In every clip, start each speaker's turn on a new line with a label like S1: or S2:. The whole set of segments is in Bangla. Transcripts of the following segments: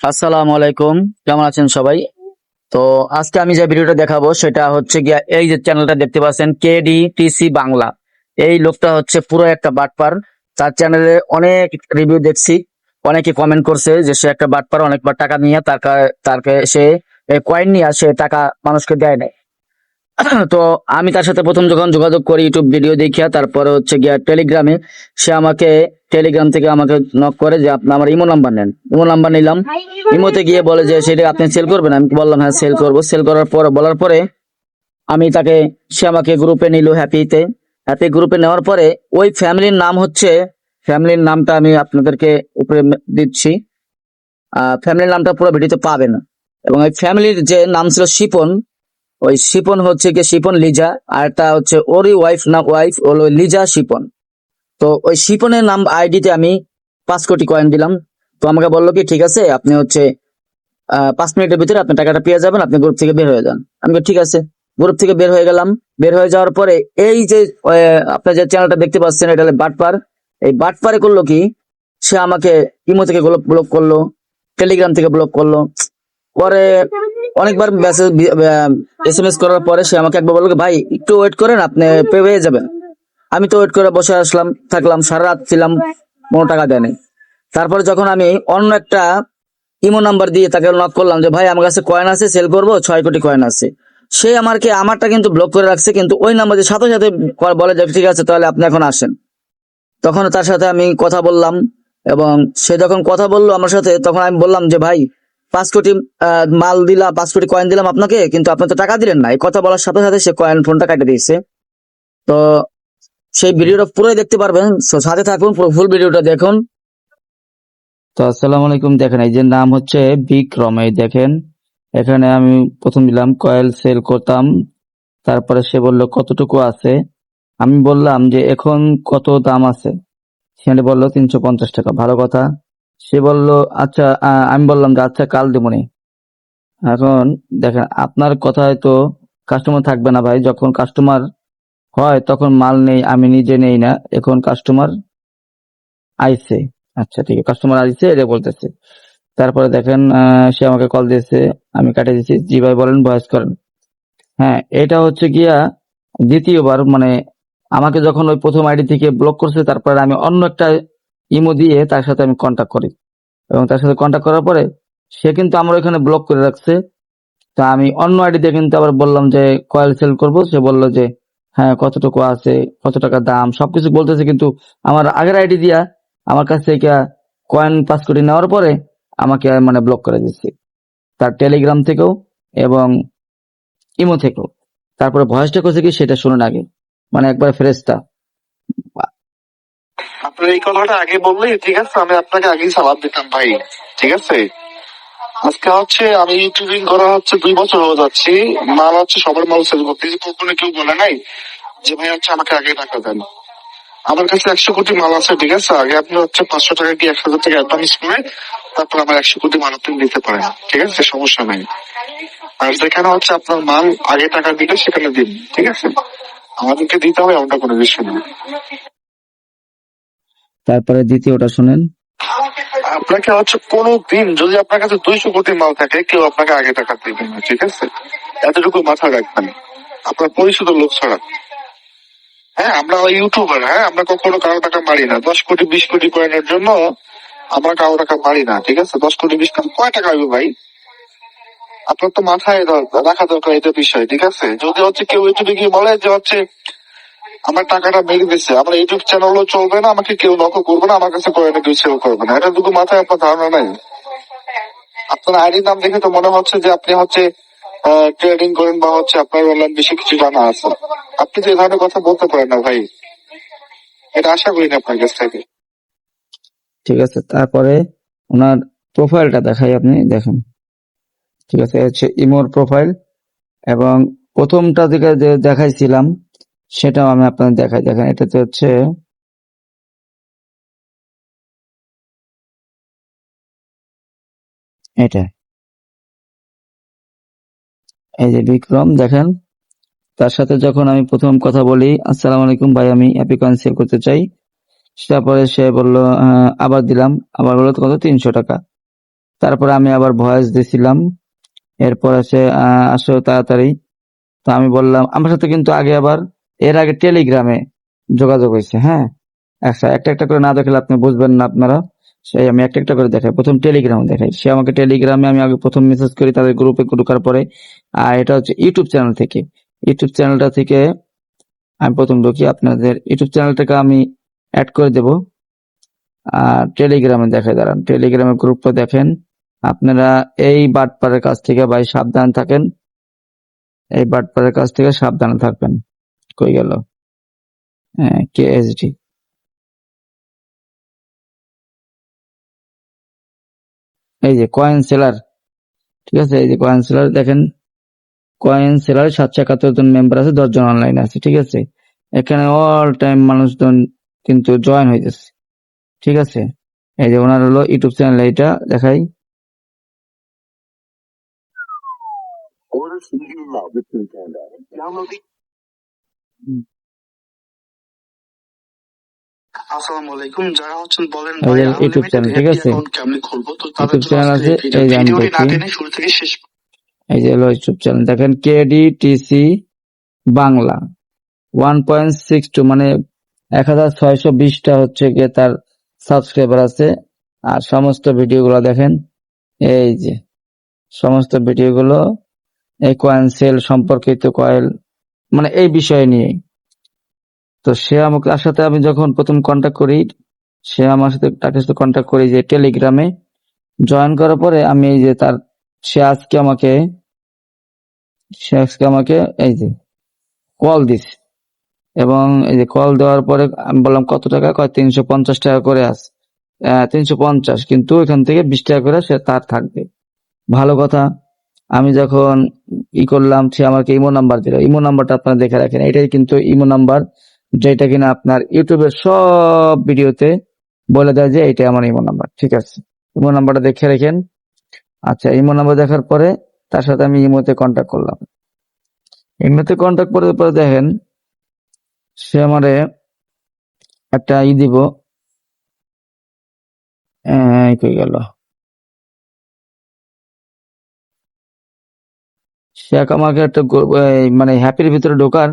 S1: আসসালামু আলাইকুম। কেমন আছেন সবাই? তো আজকে আমি যে ভিডিওটা দেখাবো সেটা হচ্ছে গিয়া এই যে চ্যানেলটা দেখতে পাচ্ছেন KDTC বাংলা। এই লোকটা হচ্ছে পুরো একটা বাটপার। তার চ্যানেলে অনেক রিভিউ দেখছি, অনেকে কমেন্ট করছে যে সে একটা বাটপার, অনেকবার টাকা নিয়ে তারকে সে কয়েন নিয়ে সে টাকা মানুষকে দেয় নাই। তো আমি তার সাথে প্রথম যখন যোগাযোগ করি ইউটিউব ভিডিও দেখিয়া, তারপরে হচ্ছে গিয়া টেলিগ্রামে সে আমাকে টেলিগ্রাম থেকে আমাকে নক করে যে আপনি আমার ইমো নাম্বার নেন। ইমো নাম্বার নিলাম। ইমোতে গিয়ে বলে যে সেটা আপনি সেল করবেন। আমি বললাম হ্যাঁ সেল করব। সেল করার পরে বলার পরে আমি তাকে সে আমাকে গ্রুপে নিল, হ্যাপি গ্রুপে নেওয়ার পরে ওই ফ্যামিলির নাম হচ্ছে, ফ্যামিলির নামটা আমি আপনাদেরকে উপরে দিচ্ছি। ফ্যামিলির নামটা পুরো ভিডিওতে পাবেন। এবং ওই ফ্যামিলির যে নাম ছিল শিপন, ওই শিপন হচ্ছে কি শিপন লিজা, আর একটা হচ্ছে ওরই ওয়াইফ হলো লিজা শিপন। তো ওই শিপনের নাম আইডিতে আমি 5 কোটি কয়েন দিলাম। তো আমাকে বললো কি ঠিক আছে, আপনি হচ্ছে 5 মিনিটের ভিতরে আপনি টাকাটা পেয়ে যাবেন, আপনি গ্রুপ থেকে বের হয়ে যান। আমি বলি, ঠিক আছে। গ্রুপ থেকে বের হয়ে গেলাম। বের হয়ে যাওয়ার পরে এই যে আপনার যে চ্যানেলটা দেখতে পাচ্ছেন এটা হলো বাটপার। এই বাটপারে করলো কি, সে আমাকে ইমো থেকে ব্লক করলো, টেলিগ্রাম থেকে ব্লক করলো। পরে অনেকবার মেসেজ SMS করার পরে সে আমাকে একবার বললো কি, ভাই একটু ওয়েট করেন, আপনি পেয়ে যাবেন। আমি তো ওয়েট করে বসে থাকলাম, সারা রাত ছিলাম, কোনো টাকা দেয়নি। তারপরে যখন আমি অন্য একটা ইমো নাম্বার দিয়ে তাকে নক করলাম যে ভাই আমার কাছে কয়েন আছে, সেল করবো, 6 কোটি কয়েন আছে। সে আমারটা কিন্তু ব্লক করে রাখছে, কিন্তু ওই নাম্বার দিয়ে সাথে সাথে বলে যে ঠিক আছে তাহলে আপনি এখন আসেন। তখন তার সাথে আমি কথা বললাম, এবং সে যখন কথা বললো আমার সাথে, তখন আমি বললাম যে ভাই 5 কোটি মাল দিলাম, 5 কোটি কয়েন দিলাম আপনাকে, কিন্তু আপনি তো টাকা দিলেন না। এই কথা বলার সাথে সাথে সে কয়েন ফোনটা কেটে দিয়েছে। তো সেই ভিডিওটা পুরোই দেখতে পারবেন, সাথে থাকুন, পুরো ফুল ভিডিওটা দেখুন। তো আসসালামু আলাইকুম। দেখেন এই যে নাম হচ্ছে বিক্রম, এই দেখেন এখানে আমি প্রথম দিলাম কয়েল সেল করতাম। তারপরে সে বলল কতটুকু আছে। আমি বললাম যে এখন কত দাম আছে। সে বলল 350 টাকা। ভালো কথা। সে বলল আচ্ছা, আমি বললাম যে আচ্ছা কাল দেবনি। এখন দেখেন আপনার কথায় তো কাস্টমার থাকবে না ভাই। যখন কাস্টমার হয় তখন মাল নেই, আমি নিজে নেই না। এখন কাস্টমার আইছে, আচ্ছা ঠিক আছে, কাস্টমার আইছে এটা বলতেছে। তারপরে দেখেন সে আমাকে কল দিয়েছে, আমি কাটে দিয়েছি। জি ভাই বলেন, ভয়েস করেন। হ্যাঁ, এটা হচ্ছে গিয়া দ্বিতীয়বার, মানে আমাকে যখন ওই প্রথম আইডি থেকে ব্লক করছে, তারপরে আমি অন্য একটা ইমো দিয়ে তার সাথে আমি কন্ট্যাক্ট করি, এবং তার সাথে কন্ট্যাক্ট করার পরে সে কিন্তু আমার ওখানে ব্লক করে রাখছে। তা আমি অন্য আইডি দিয়ে কিন্তু আবার বললাম যে কয়েল সেল করব। সে বলল যে হ্যাঁ কতটুকু আছে, কত টাকা দাম, সবকিছু বলতেছে, কিন্তু আমার আগের আইডি দিয়া আমার কাছ থেকে কয়েন 5 কোটি নেওয়ার পরে আমাকে মানে ব্লক করে দিচ্ছে, তার টেলিগ্রাম থেকেও এবং ইমো থেকেও। তারপরে ভয়েসটা করছে কি সেটা শুনুন আগে, মানে একবার ফ্রেশটা।
S2: আপনার এই কথাটা আগে বললেই ঠিক আছে, আমি আপনাকে আগেই সালাদ দিতাম ভাই। ঠিক আছে, আজকে হচ্ছে আমি ইউটিউবিং করা হচ্ছে 2 বছর হয়ে যাচ্ছি। মাল হচ্ছে সবার মাল সেল করতেছি, কখনো কেউ বলে নাই যে ভাই হচ্ছে আমাকে আগে টাকা দেন। আমার কাছে 100 কোটি মাল আছে, ঠিক আছে। আগে আপনি হচ্ছে 500 টাকা কি 1000 টাকা অ্যাডভান্স করে তারপর আমার 100 কোটি মাল আপনি নিতে পারেন, ঠিক আছে, সমস্যা নাই। আর যেখানে হচ্ছে আপনার মাল আগে টাকা দিলে সেখানে দিন, ঠিক আছে। আমাদেরকে দিতে হবে এমনটা কোনো বিষয় নেই।
S1: তারপরে দ্বিতীয়টা শুনেন।
S2: আপনাকে হচ্ছে কোনো দিন যদি আপনার কাছে 200 কোটি মাল থাকে, কেউ আপনাকে আগে টাকা দিবে না, ঠিক আছে। এতটুকু মাথায় রাখবেন, আপনার পরিচিত লোক ছাড়া। হ্যাঁ, আমরা ইউটিউবার, হ্যাঁ, আমরা কখনো কারো টাকা মারি না। 10 কোটি 20 কোটি কয়েনের জন্য আমরা কারো টাকা মারি না, ঠিক আছে। 10 কোটি 20 কোটি কয় টাকা হবে ভাই? আপনার তো মাথায় রাখা দরকার এটা বিষয়, ঠিক আছে। যদি হচ্ছে কেউ ইউটিউবে গিয়ে বলে যে হচ্ছে আমার টাকাটা মেরে দিচ্ছে, আমার ইউটিউব চ্যানেলও চলবে না, আমাকে কেউ নকল করবে না, আমার কাছে কয়েনে কেউ সেল করবে না, এটা দুটো মাথায় আপনার ধারণা নাই। আপনার আইডির নাম দেখে তো মনে হচ্ছে যে আপনি হচ্ছে ট্রেডিং করেন বা হচ্ছে আপনার অনলাইন বেশি কিছু জানা আছে। আপনি তো এই ধরনের কথা বলতে পারেন না ভাই, এটা আশা করি না আপনার কাছ থেকে।
S1: ঠিক আছে, তারপরে ওনার প্রোফাইলটা দেখাই, আপনি দেখেন। ঠিক আছে, হচ্ছে ইমোর প্রোফাইল, এবং প্রথমটা থেকে যে দেখাইছিলাম সেটাও আমি আপনাদের দেখাই। দেখেন এটাতে হচ্ছে এটা, এই যে বিক্রম দেখেন। তার সাথে যখন আমি প্রথম কথা বলি, আসসালামু আলাইকুম ভাই, আমি অ্যাপি কয়েন সেল করতে চাই। তারপরে সে বলল আবার দিলাম, আবার বললো কত, 300 টাকা। তারপরে আমি আবার ভয়েস দিছিলাম, এরপর আছে আসো তাড়াতাড়ি। তো আমি বললাম, আমার সাথে কিন্তু আগে আবার এর আগে টেলিগ্রামে যোগাযোগ হয়েছে। হ্যাঁ, আচ্ছা, একটা একটা করে না দেখলে আপনি বুঝবেন না আপনারা, সেই আমি একটা একটা করে দেখাই। প্রথম টেলিগ্রাম দেখাই, সে আমাকে টেলিগ্রামে, আমি আগে প্রথম মেসেজ করি তাদের গ্রুপে ঢোকার পরে। আর এটা হচ্ছে ইউটিউব চ্যানেল থেকে, ইউটিউব চ্যানেলটা থেকে আমি প্রথম ঢুকি, আপনাদের ইউটিউব চ্যানেলটাকে আমি অ্যাড করে দেব। আর টেলিগ্রামে দেখাই, দাঁড়ান, টেলিগ্রামের গ্রুপটা দেখেন। আপনারা এই বাটপারের কাছ থেকে ভাই সাবধান থাকেন, এই বাটপারের কাছ থেকে সাবধানে থাকবেন। কই গেল? হ্যাঁ, কেএসডি, এই যে কয়েন সেলার, ঠিক আছে, এই যে কয়েন সেলার দেখেন, কয়েন সেলার 771 জন মেম্বার আছে, 10 জন অনলাইন আছে, ঠিক আছে। এখানে অল টাইম মানুষজন কিন্তু জয়েন হইতেছে, ঠিক আছে। এই যে ওনার হলো ইউটিউব চ্যানেল, এইটা দেখাই।
S2: আসসালামু আলাইকুম, যারা হচ্ছেন বলেন
S1: এই
S2: ভাই
S1: যে ইউটিউব
S2: আনলিমিটেড
S1: চ্যানেল, ঠিক
S2: এফবি
S1: আছে,
S2: অ্যাকাউন্ট কেমনে খুলবো, তো তাদের
S1: ইউটিউব
S2: জন্য
S1: চ্যানেল
S2: আজকের
S1: আছে,
S2: এই ভিডিও।
S1: এই যে আমি
S2: ভিডিওটি না
S1: দেখি,
S2: টেনে শুরু থেকে শেষ।
S1: এই যে হলো ইউটিউব চ্যানেল, দেখেন কেডিটিসি বাংলা 1.62, মানে 1620টা হচ্ছে গিয়ে তার সাবস্ক্রাইবার আছে। আর সমস্ত ভিডিওগুলো দেখেন, এই যে সমস্ত ভিডিওগুলো এই কয়েন সেল সম্পর্কিত, কয়েল মানে এই বিষয় নিয়ে। তো সে আমাকে, তার সাথে আমি যখন প্রথম কন্ট্যাক্ট করি, সে আমার সাথে, তার সাথে কন্ট্যাক্ট করি যে টেলিগ্রামে জয়েন করার পরে আমি এই যে তার, সে আজকে আমাকে, সে আজকে আমাকে এই যে কল দিস, এবং এই যে কল দেওয়ার পরে আমি বললাম কত টাকা, কয় 350 টাকা করে আছে। 350, কিন্তু এখান থেকে 20 টাকা করে সে তার থাকবে। ভালো কথা। আমি যখন করলাম, সে আমাকে ইমো নাম্বার দিল। ইমো নাম্বারটা আপনারা দেখে রাখেন, এটাই কিন্তু ইমো নাম্বার, যেটা কিনা আপনার ইউটিউবের সব ভিডিওতে বলে দেয় যে এটা আমার ইমো নাম্বার, ঠিক আছে। ইমো নাম্বারটা দেখে রাখেন। আচ্ছা, ইমো নাম্বার দেখার পরে তার সাথে আমি ইমোতে কন্ট্যাক্ট করলাম। ইমোতে কন্ট্যাক্ট করার পরে দেখেন, সে আমারে একটা দিব, কই গেল, সে আমাকে একটা মানে হ্যাপির ভিতরে ঢোকার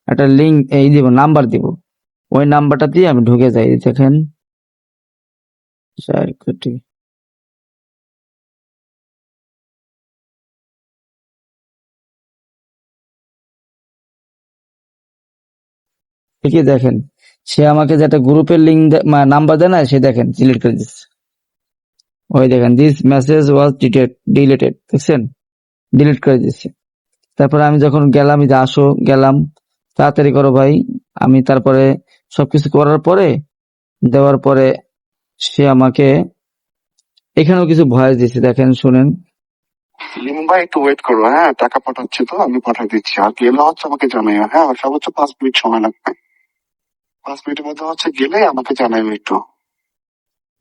S1: একটা লিঙ্ক দিব, নাম্বার দিব। ওই নাম্বারটা দিয়ে আমি ঢুকে যাই, দেখেন 4 কোটি। ঠিকই দেখেন, সে আমাকে যেটা গ্রুপের লিঙ্ক নাম্বার দেয় না, সে দেখেন ডিলিট করে দিচ্ছে। ওই দেখেন, দিস মেসেজ ওয়াজ ডিলেটেড, দেখছেন, ডিলিট করে দিচ্ছে। তারপরে আমি যখন গেলাম, এই যে আসো, গেলাম, তাড়াতাড়ি করো ভাই। আমি তারপরে সবকিছু করার পরে, দেওয়ার পরে সে আমাকে এখানেও কিছু ভয়েস দিচ্ছে, দেখেন, শুনেন।
S2: লিমন ভাই একটু ওয়েট করো, হ্যাঁ টাকা পাঠাচ্ছি, তো আমি পাঠিয়ে দিচ্ছি। আর গেলে হচ্ছে আমাকে জানাই, হ্যাঁ সর্বোচ্চ 5 মিনিট সময় লাগবে। 5 মিনিটের মধ্যে হচ্ছে গেলে আমাকে জানাইও একটু।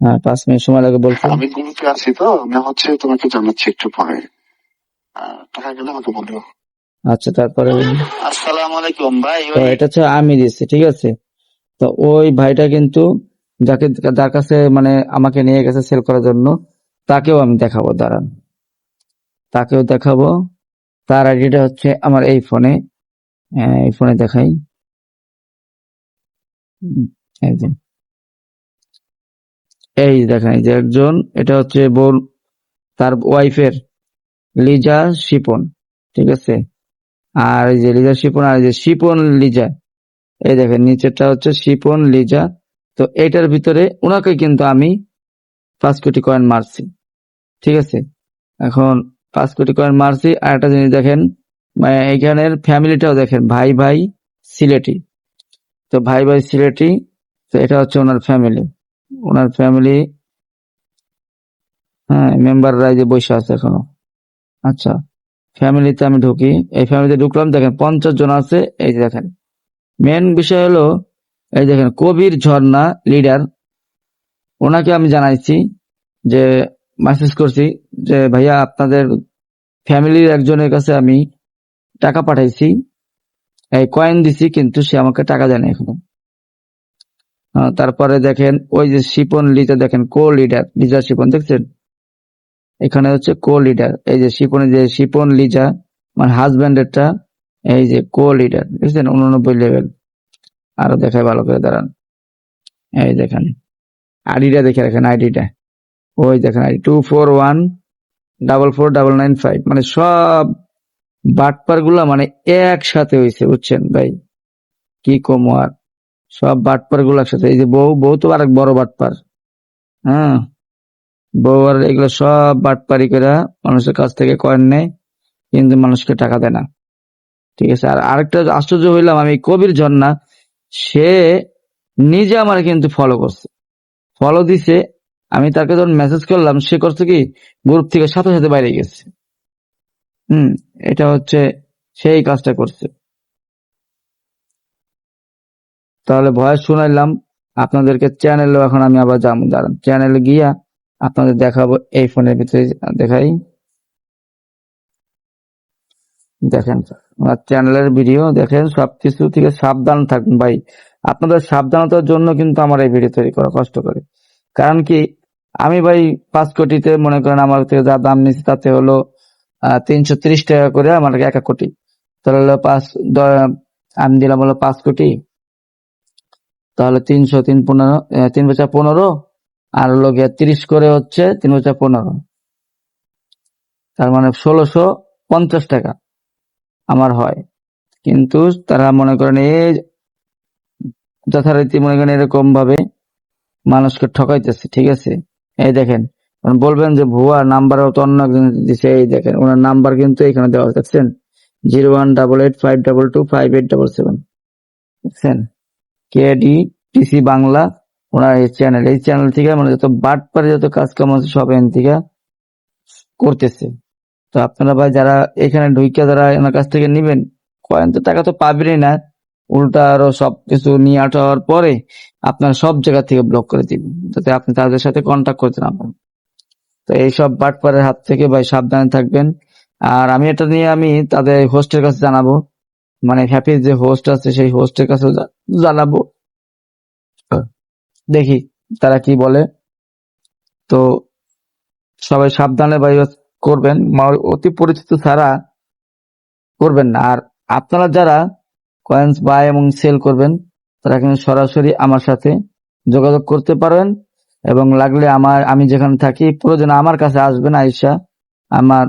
S1: হ্যাঁ, 5 মিনিট সময় লাগে বলছে।
S2: আমি গ্রুপে আছি, তো আমি হচ্ছে তোমাকে জানাচ্ছি একটু পরে। টাকা গেলে আমাকে বলবো।
S1: আচ্ছা, তারপরে
S2: আসসালামু আলাইকুম ভাই।
S1: তো এটা হচ্ছে আমি দিচ্ছি, ঠিক আছে। তো ওই ভাইটা কিন্তু, যাকে, যার কাছে মানে আমাকে নিয়ে গেছে সেল করার জন্য, তাকেও আমি দেখাবো, দাঁড়ান, তাকেও দেখাবো। তার আইডিটা হচ্ছে আমার এই ফোনে, এই ফোনে দেখাই। এই যে, এই দেখেন, এই যে একজন, এটা হচ্ছে বোন, তার ওয়াইফের, লিজা শিপন, ঠিক আছে। আর এই যে লিজা শিপন, আর এই যে শিপন লিজা, এই দেখেন নিচেরটা হচ্ছে শিপন লিজা। তো এইটার ভিতরে ওনাকে কিন্তু আমি 5 কোটি কয়েন মারছি, ঠিক আছে। এখন 5 কোটি কয়েন মারছি। আর একটা জিনিস দেখেন, মানে এইখানের ফ্যামিলিটাও দেখেন, ভাই ভাই সিলেটি। তো ভাই ভাই সিলেটি, তো এটা হচ্ছে ওনার ফ্যামিলি, ওনার ফ্যামিলি, হ্যাঁ, মেম্বাররা এই যে বসে আছে এখনো। আচ্ছা, ফ্যামিলিতে আমি ঢুকি, এই ফ্যামিলিতে ঢুকলাম, দেখেন 50 জন আছে। এই যে দেখেন, মেন বিষয় হলো, এই দেখেন কবির ঝর্ণা লিডার, ওনাকে আমি জানাইছি, যে মেসেজ করছি যে ভাইয়া আপনাদের ফ্যামিলির একজনের কাছে আমি টাকা পাঠাইছি, এই কয়েন দিছি, কিন্তু সে আমাকে টাকা দেয় না এখনো। তারপরে দেখেন ওই যে শিপন লিজা, দেখেন কো লিডার লিজা শিপন, দেখছেন, এখানে হচ্ছে কো লিডার, এই যে শিপন লিজা মানে হাজবেন্ডেরটা, এই যে কো লিডার বুঝছেন 89 লেভেল। আরো দেখায় ভালো করে দাঁড়ান, এই দেখেন আইডিটা দেখে রাখেন, আইডিটা ওই দেখেন আইডি 24144995, মানে সব বাটপার গুলা মানে একসাথে হয়েছে বুঝছেন ভাই, কি কম আর সব বাটপার গুলো একসাথে। এই যে বউ তো আরেক বড় বাটপার, হ্যাঁ বউ আর এগুলো সব বাটপারি করে মানুষের কাছ থেকে কয়েন নেয় কিন্তু মানুষকে টাকা দেয় না, ঠিক আছে। আর আরেকটা আশ্চর্য হইলাম আমি, কবির ঝর্ণা সে নিজে আমার কিন্তু ফলো করছে, ফলো দিছে, আমি তাকে যখন মেসেজ করলাম সে করছে কি গ্রুপ থেকে সাথে সাথে বাইরে গেছে। এটা হচ্ছে সেই কাজটা করছে। তাহলে ভয়েস শুনাইলাম আপনাদেরকে, চ্যানেলেও এখন আমি আবার যাবো, দাঁড়ান চ্যানেলে গিয়া আপনাদের দেখাবো, এই ফোনের ভিতরে দেখাই, দেখেন আমার চ্যানেলের ভিডিও দেখেন সবকিছু থেকে সাবধান থাকুন ভাই। আপনাদের সাবধানতার জন্য কিন্তু আমার এই ভিডিও তৈরি করা কষ্ট করে, কারণ কি আমি ভাই 5 কোটিতে মনে করেন আমার থেকে যা দাম নিচ্ছে তাতে হলো 330 টাকা করে আমার 1 কোটি, তাহলে হলো আমি দিলাম হলো 5 কোটি, তাহলে 300 3 15 3 × 15 আর হলো গিয়ে 30 করে হচ্ছে 3 × 15, তার মানে 1650 টাকা আমার হয়। কিন্তু তারা মনে করেন এই যথারীতি মনে করেন এরকম ভাবে মানুষকে ঠকাইতেছে, ঠিক আছে। এই দেখেন বলবেন যে ভুয়া নাম্বার তো অন্য একজন দিচ্ছে, এই দেখেন ওনার নাম্বার কিন্তু এখানে দেওয়া আছে, দেখছেন 01885225877, দেখছেন KDTC বাংলা ওনার এই চ্যানেল থেকে মানে যত বাটপারি যত কাজ কাম আছে সব এখান থেকে করতেছে। তো আপনারা ভাই যারা এখানে ঢুইকা যারা এনার কাছ থেকে নিবেন, কয়েন তো টাকা তো পাবেনই না, উল্টা আরো সবকিছু নিয়ে আসার পরে আপনার সব জায়গা থেকে ব্লক করে দিবেন যাতে আপনি তাদের সাথে কন্ট্যাক্ট করতে না পারেন। তো এইসব বাটপারের হাত থেকে ভাই সাবধানে থাকবেন। আর আমি এটা নিয়ে আমি তাদের হোস্টের কাছে জানাবো, মানে হ্যাপির যে হোস্ট আছে সেই হোস্টের কাছে জানাবো, দেখি তারা কি বলে। তো সবাই সাবধানে ভাই করবেন, অতি পরিচিত ছাড়া করবেন না। আর আপনারা যারা কয়েন্স বাই এবং সেল করবেন তারা কিন্তু সরাসরি আমার সাথে যোগাযোগ করতে পারেন, এবং লাগলে আমি যেখানে থাকি প্রয়োজনে আমার কাছে আসবেন, আইসা আমার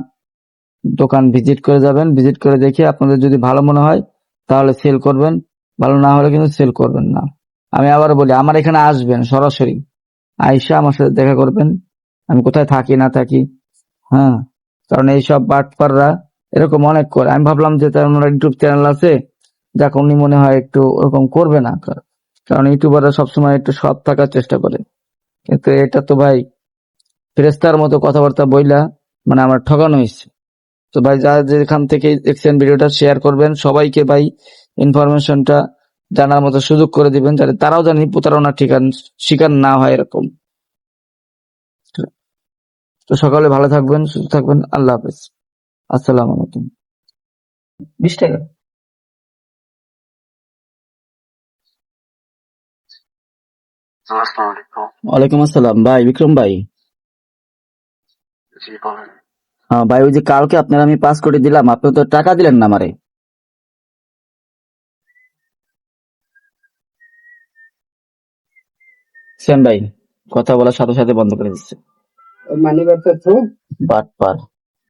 S1: দোকান ভিজিট করে যাবেন, ভিজিট করে দেখে আপনাদের যদি ভালো মনে হয় তাহলে সেল করবেন, ভালো না হলে কিন্তু সেল করবেন না। আমি আবার বলি আমার এখানে আসবেন সরাসরি, আইসা আমার সাথে দেখা করবেন, আমি কোথায় থাকি না থাকি, হ্যাঁ। কারণ এইসব বাটপাররা এরকম অনেক করে, আমি ভাবলাম যে তার ইউটিউব চ্যানেল আছে, যাক উনি মনে হয় একটু ওরকম করবে না, কারণ ইউটিউবাররা সবসময় একটু সৎ থাকার চেষ্টা করে, কিন্তু এটা তো ভাই ফেরেস্তার মতো কথাবার্তা বইলা মানে আমার ঠকানো হয়েছে। তো ভাই যারা যেখান থেকে দেখছেন ভিডিওটা শেয়ার করবেন, সবাইকে ভাই ইনফরমেশনটা জানার মতো সুযোগ করে দিবেন যাতে তারাও জানি প্রতারণা শিকার না হয় এরকম। তো সকালে ভালো থাকবেন, সুস্থ থাকবেন, আল্লাহ হাফেজ, আসসালামু আলাইকুম। 20 টাকা।
S2: আসসালামু আলাইকুম।
S1: ওয়ালাইকুম আসসালাম ভাই, বিক্রম ভাই।
S2: জি বলেন।
S1: হ্যাঁ ভাই, ওই যে কালকে আপনার আমি 5 কোটি দিলাম, আপনি তো টাকা দিলেন না আমারে। সেন ভাই কথা বলার সাথে সাথে বন্ধ করে দিচ্ছে,
S3: মানি ব্যাগটা তো
S1: বাটপার।